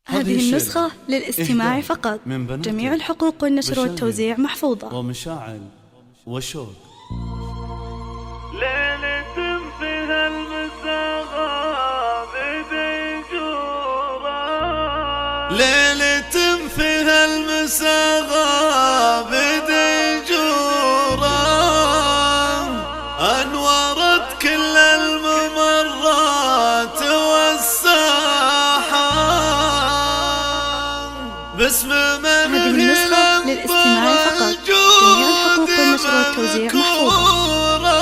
هذه النسخة للاستماع فقط. جميع الحقوق والنشر والتوزيع محفوظة. ومشاعل وشوق. ليلة فيها المساغة بديجورة، ليلة فيها المساغة بديجورة، أنورت كل الممرات والساحة باسم من هذه النسخة للاستماع فقط. جميع الحقوق والنشر والتوزيع محفوظة.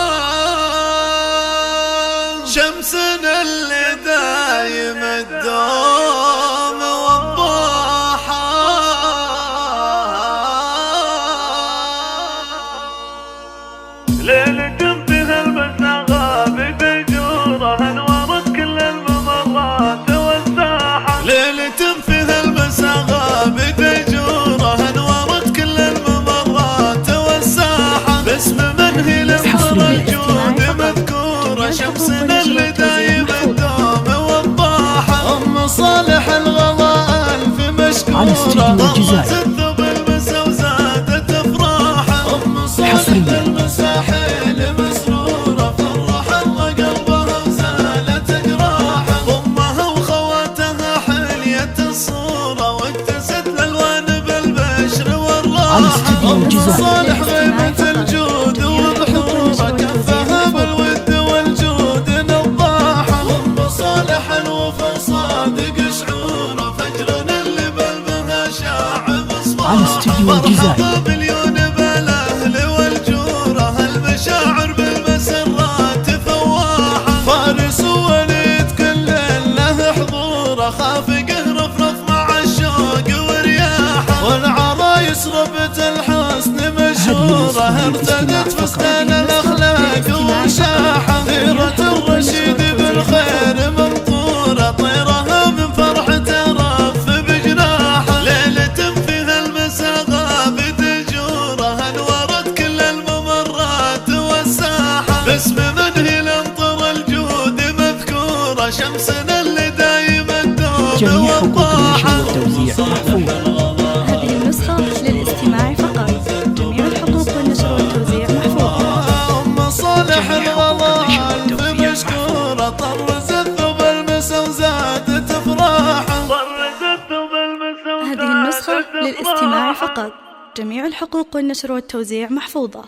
شمسنا اللي دايم الدوم وضاحة، ليلة فيها المساغة بديجورة، أنورت كل الممرات والساحة. ليلة فيها المساغة بديجورة، أنورت كل الممرات والساحة باسم من هي لمطر الجود مذكورة. شمسنا اللي دايم الدوم وضاحة، أم صالح الغلا ألف مشكورة، ضرت الثوب المسا وزادت أفراحة. أم صالح المساحيل مسرورة، فرح الله قلبها وزالت جراحة. أمها وخواتها حلية الصورة، واكتست الألوان بالبشر والراحة. أم صالح غيبة الجود وبحورة، كفها بالود والجود نضاحة. أم صالح الوفا صادق شعوره، فجرنا اللي بلبها شاع بصباحه. مرحبا مليون بالاهل والجوره، المشاعر بالمسرات فواحه. فارس وليد كل له حضوره، خافقه رفرف مع الشوق ورياحه. والعرايس ربة الحسن مشهوره، ارتدت فستان الاخلاق وشاحه. ثيرة الرشيد بالخير منطوره، طيرها من فرحته رف بجناحه. ليلة فيها المساغة بديجورة، انورت كل الممرات والساحة باسم من هي لمطر الجود مذكورة. شمسنا اللي دايم الدوم وضاحة. هذه النسخة للاستماع فقط. جميع الحقوق والنشر والتوزيع محفوظة. أم صالح الغلا ألف مشكورة، طرز الثوب المسا وزادت أفراحة. هذه النسخة للاستماع فقط. جميع الحقوق والنشر والتوزيع محفوظة.